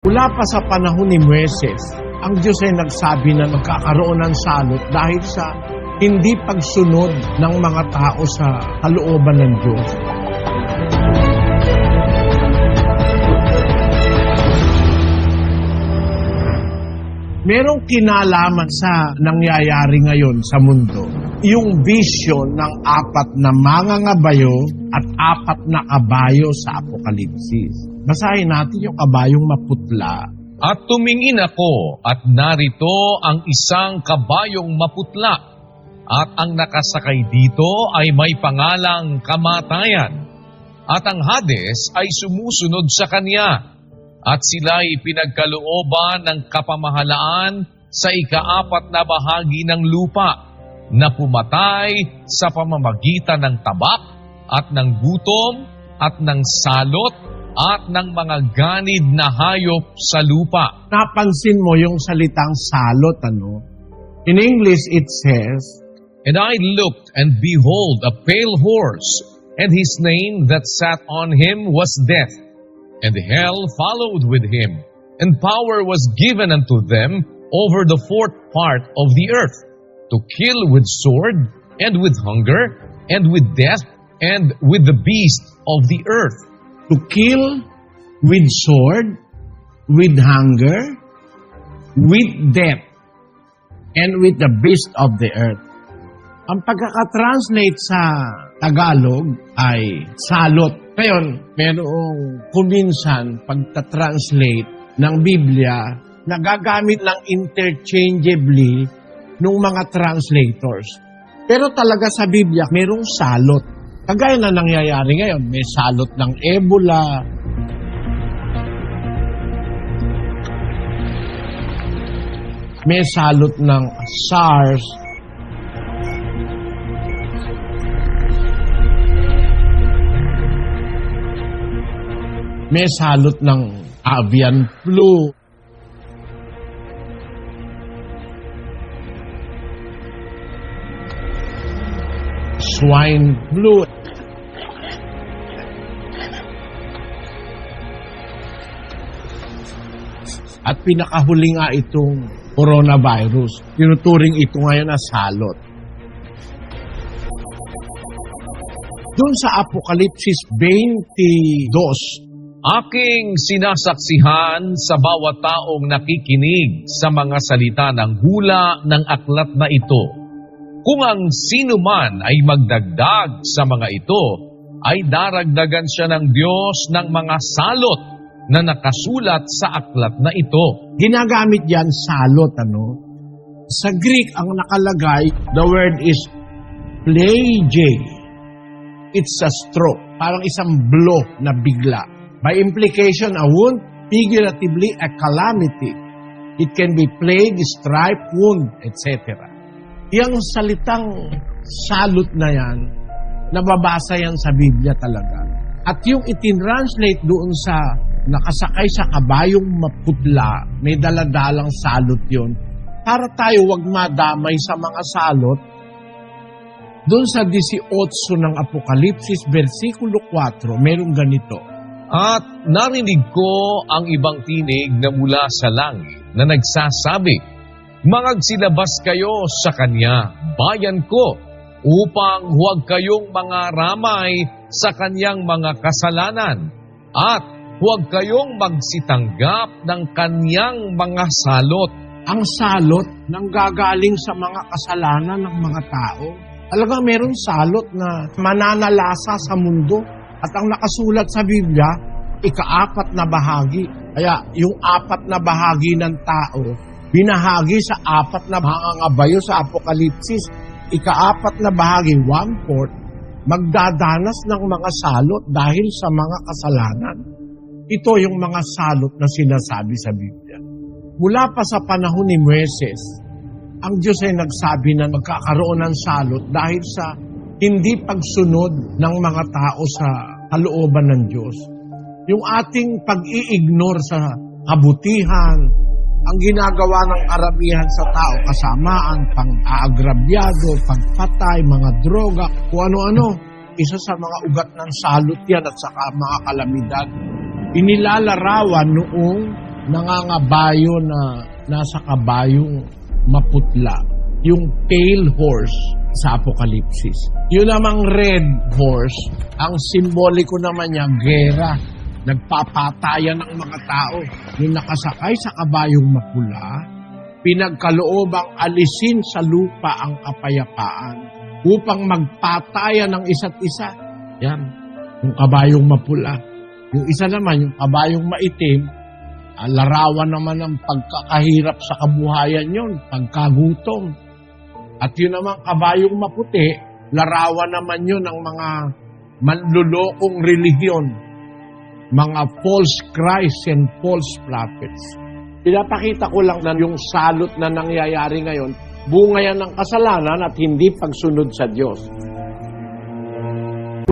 Mula pa sa panahon ni Moises, ang Diyos ay nagsabi na magkakaroon ng salot dahil sa hindi pagsunod ng mga tao sa kalooban ng Diyos. Merong kinalaman sa nangyayari ngayon sa mundo. Yung vision ng 4 na mangangabayo at 4 na kabayo sa Apokalipsis. Basahin natin yung kabayong maputla. At tumingin ako at narito ang isang kabayong maputla. At ang nakasakay dito ay may pangalang Kamatayan. At ang Hades ay sumusunod sa kanya. At sila'y pinagkalooban ng kapamahalaan sa ika-4 na bahagi ng lupa na pumatay sa pamamagitan ng tabak at ng gutom at ng salot at ng mga ganid na hayop sa lupa. Napansin mo yung salitang salot, ano? In English, it says, And I looked, and behold, a pale horse, and his name that sat on him was Death. And hell followed with him, and power was given unto them over the 4th part of the earth, to kill with sword, and with hunger, and with death, and with the beast of the earth. to kill with sword, with hunger, with death, and with the beast of the earth. Ang pagkakatranslate sa Tagalog ay salot. Ngayon, merong kuminsan pagtatranslate ng Biblia na gagamit lang interchangeably ng mga translators. Pero talaga sa Biblia, merong salot. Kagaya na nangyayari ngayon, may salot ng Ebola, may salot ng SARS, may salot ng avian flu, swine flu. At pinakahuli nga itong coronavirus. Tinuturing ito ngayon na salot. Doon sa Apokalipsis 22, Aking sinasaksihan sa bawat taong nakikinig sa mga salita ng hula ng aklat na ito. Kung ang sino man ay magdagdag sa mga ito, ay daragdagan siya ng Diyos ng mga salot na nakasulat sa aklat na ito. Ginagamit yan salot, ano? Sa Greek, ang nakalagay, the word is plage. It's a stroke, parang isang blow na bigla. By implication, a wound, figuratively a calamity. It can be plague, stripe, wound, etc. Yang salitang salot na yan, nababasa yan sa Biblia talaga. At yung itinranslate doon sa nakasakay sa kabayong maputla, may daladalang salot yun. Para tayo wag madamay sa mga salot, doon sa 18 ng Apokalipsis, versikulo 4, merong ganito. At narinig ko ang ibang tinig na mula sa langit na nagsasabi, Magsilabas kayo sa Kanya, bayan ko, upang huwag kayong mga ramay sa Kanyang mga kasalanan, at huwag kayong magsitanggap ng Kanyang mga salot. Ang salot nanggagaling sa mga kasalanan ng mga tao. Talagang meron salot na mananalasa sa mundo. At ang nakasulat sa Biblia, ika-4 na bahagi. Kaya yung 4 na bahagi ng tao, binahagi sa 4 na mangangabayo sa Apokalipsis. Ika-4 na bahagi, 1/4, magdadanas ng mga salot dahil sa mga kasalanan. Ito yung mga salot na sinasabi sa Biblia. Mula pa sa panahon ni Moises, ang Diyos ay nagsabi na magkakaroon ng salot dahil sa hindi pagsunod ng mga tao sa kalooban ng Diyos. Yung ating pag-i-ignore sa kabutihan, ang ginagawa ng karamihan sa tao, kasamaan, pang-aagrabyado, pagpatay, mga droga, kung ano-ano. Isa sa mga ugat ng salot yan at saka mga kalamidad. Inilalarawan noong nangangabayo na nasa kabayong maputla, yung pale horse sa Apokalipsis. Yun namang red horse, ang simboliko naman niya, gera. Nagpapatayan ng mga tao. Yung nakasakay sa kabayong mapula, pinagkaloobang alisin sa lupa ang kapayapaan upang magpatayan ng isa't isa. Yan, yung kabayong mapula. Yung isa naman, yung kabayong maitim, larawan naman ng pagkakahirap sa kabuhayan yun, pagkagutom. At yun naman, kabayong maputi, larawan naman yun ng mga manlulokong relihiyon, mga false Christ and false prophets. Pinapakita ko lang na yung salot na nangyayari ngayon, bunga yan ng kasalanan at hindi pagsunod sa Diyos.